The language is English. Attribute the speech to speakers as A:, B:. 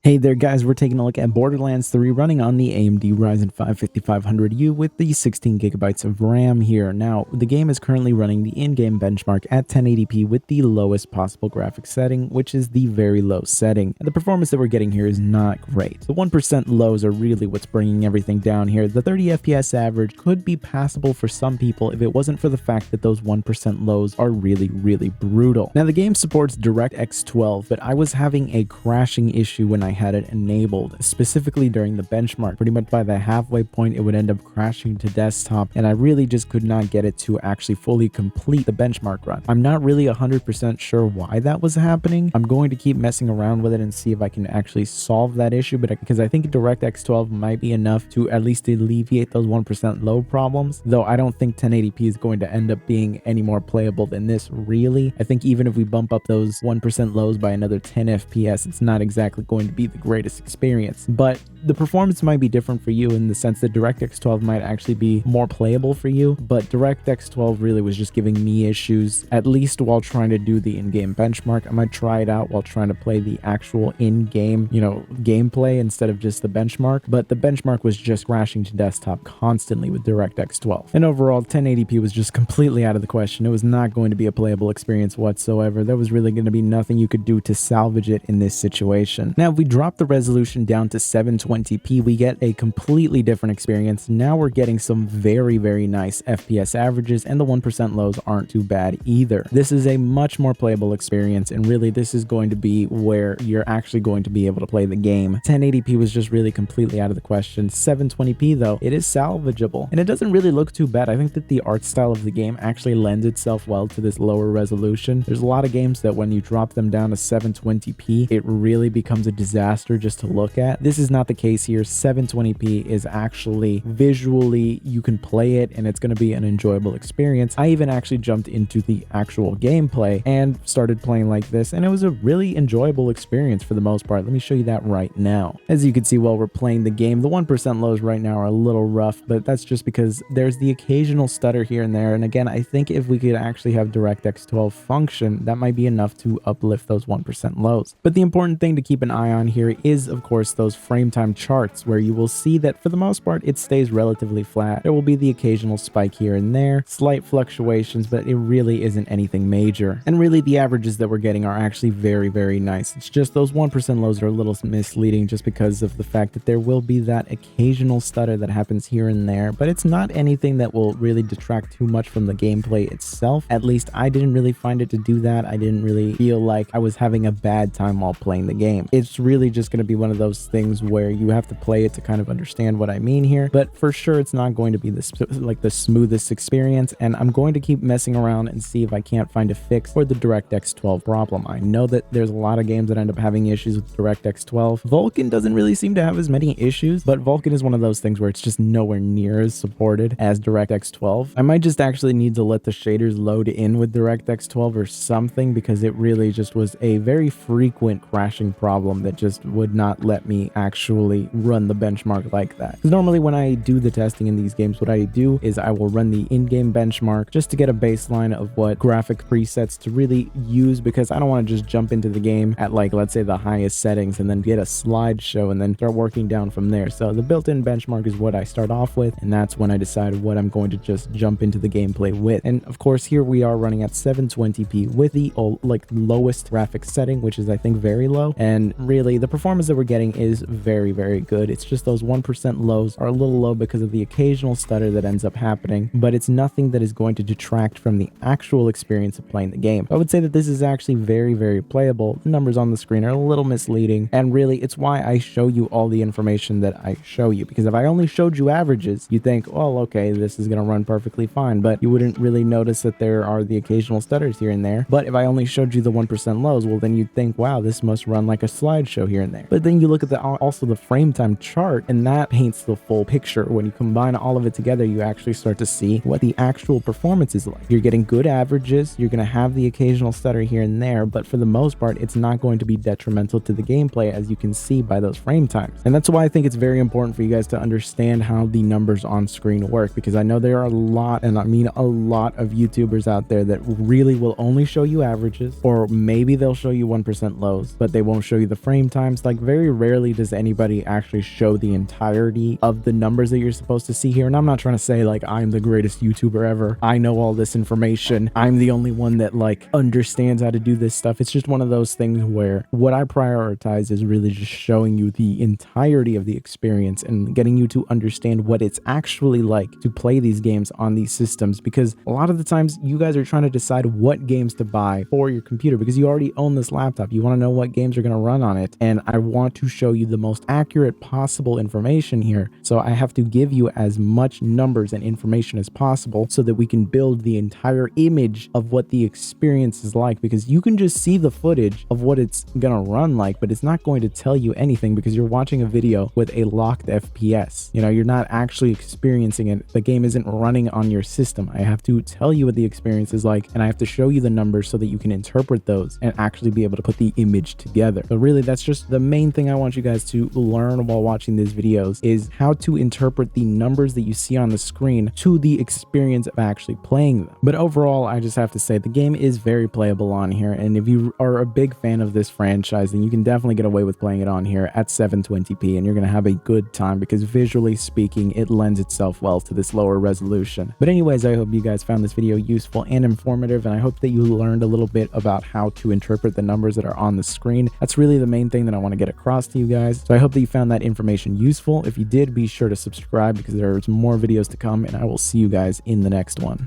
A: Hey there guys, we're taking a look at Borderlands 3 running on the AMD Ryzen 5 5500U with the 16 gigabytes of RAM here. Now, the game is currently running the in-game benchmark at 1080p with the lowest possible graphics setting, which is the very low setting. And the performance that we're getting here is not great. The 1% lows are really what's bringing everything down here. The 30 FPS average could be passable for some people if it wasn't for the fact that those 1% lows are really brutal. Now, the game supports DirectX 12, but I was having a crashing issue when I had it enabled, specifically during the benchmark. Pretty much by the halfway point, it would end up crashing to desktop, and I really just could not get it to actually fully complete the benchmark run. I'm not really 100% sure why that was happening. I'm going to keep messing around with it and see if I can actually solve that issue, but because I think DirectX 12 might be enough to at least alleviate those 1% low problems, though I don't think 1080p is going to end up being any more playable than this, really. I think even if we bump up those 1% lows by another 10 FPS, it's not exactly going to be the greatest experience, but the performance might be different for you in the sense that DirectX 12 might actually be more playable for you, but DirectX 12 really was just giving me issues, at least while trying to do the in-game benchmark. I might try it out while trying to play the actual in-game, gameplay instead of just the benchmark, but the benchmark was just crashing to desktop constantly with DirectX 12. And overall, 1080p was just completely out of the question. It was not going to be a playable experience whatsoever. There was really going to be nothing you could do to salvage it in this situation. Now, if we drop the resolution down to 720p, we get a completely different experience. Now we're getting some very nice FPS averages, and the 1% lows aren't too bad either. This is a much more playable experience, and really this is going to be where you're actually going to be able to play the game. 1080p was just really completely out of the question. 720p though, it is salvageable, and it doesn't really look too bad. I think that the art style of the game actually lends itself well to this lower resolution. There's a lot of games that when you drop them down to 720p, it really becomes a disaster just to look at. This is not the case here. 720p is actually visually, you can play it and it's going to be an enjoyable experience. I even actually jumped into the actual gameplay and started playing like this, and it was a really enjoyable experience for the most part. Let me show you that right now. As you can see while we're playing the game, the 1% lows right now are a little rough, but that's just because there's the occasional stutter here and there. And again, I think if we could actually have DirectX 12 function, that might be enough to uplift those 1% lows. But the important thing to keep an eye on here is, of course, those frame time charts, where you will see that for the most part it stays relatively flat. There will be the occasional spike here and there, slight fluctuations, but it really isn't anything major. And really the averages that we're getting are actually very nice. It's just those 1% lows are a little misleading just because of the fact that there will be that occasional stutter that happens here and there, but it's not anything that will really detract too much from the gameplay itself. At least I didn't really find it to do that. I didn't really feel like I was having a bad time while playing the game. It's really just going to be one of those things where you have to play it to kind of understand what I mean here, but for sure it's not going to be the smoothest experience, and I'm going to keep messing around and see if I can't find a fix for the DirectX 12 problem. I know that there's a lot of games that end up having issues with DirectX 12. Vulkan doesn't really seem to have as many issues, but Vulkan is one of those things where it's just nowhere near as supported as DirectX 12. I might just actually need to let the shaders load in with DirectX 12 or something, because it really just was a very frequent crashing problem that just would not let me actually run the benchmark like that. Because normally when I do the testing in these games, what I do is I will run the in-game benchmark just to get a baseline of what graphic presets to really use, because I don't want to just jump into the game at, like, let's say the highest settings and then get a slideshow and then start working down from there. So the built-in benchmark is what I start off with, and that's when I decide what I'm going to just jump into the gameplay with. And of course here we are running at 720p with the lowest graphics setting, which is I think very low, and really the performance that we're getting is very good. It's just those 1% lows are a little low because of the occasional stutter that ends up happening, but it's nothing that is going to detract from the actual experience of playing the game. I would say that this is actually very playable. The numbers on the screen are a little misleading, and really it's why I show you all the information that I show you, because if I only showed you averages, you think, well, okay, this is going to run perfectly fine, but you wouldn't really notice that there are the occasional stutters here and there. But if I only showed you the 1% lows, well, then you'd think, wow, this must run like a slideshow here and there. But then you look at also the frame time chart, and that paints the full picture. When you combine all of it together, you actually start to see what the actual performance is like. You're getting good averages, you're going to have the occasional stutter here and there, but for the most part, it's not going to be detrimental to the gameplay, as you can see by those frame times. And that's why I think it's very important for you guys to understand how the numbers on screen work, because I know there are a lot, and I mean a lot, of YouTubers out there that really will only show you averages, or maybe they'll show you 1% lows, but they won't show you the frame times, like very rarely does anybody actually show the entirety of the numbers that you're supposed to see here. And I'm not trying to say like I'm the greatest YouTuber ever, I know all this information, I'm the only one that like understands how to do this stuff. It's just one of those things where what I prioritize is really just showing you the entirety of the experience and getting you to understand what it's actually like to play these games on these systems, because a lot of the times you guys are trying to decide what games to buy for your computer because you already own this laptop. You want to know what games are going to run on it, and I want to show you the most accurate possible information here. So I have to give you as much numbers and information as possible so that we can build the entire image of what the experience is like, because you can just see the footage of what it's going to run like, but it's not going to tell you anything because you're watching a video with a locked FPS. You know, you're not actually experiencing it. The game isn't running on your system. I have to tell you what the experience is like, and I have to show you the numbers so that you can interpret those and actually be able to put the image together. So really, that's just the main thing I want you guys to learn while watching these videos, is how to interpret the numbers that you see on the screen to the experience of actually playing them. But overall, I just have to say the game is very playable on here, and if you are a big fan of this franchise, then you can definitely get away with playing it on here at 720p, and you're going to have a good time because visually speaking, it lends itself well to this lower resolution. But anyways, I hope you guys found this video useful and informative, and I hope that you learned a little bit about how to interpret the numbers that are on the screen. That's really the main thing that I want to get across to you guys. So I hope that you found that information useful. If you did, be sure to subscribe because there's more videos to come, and I will see you guys in the next one.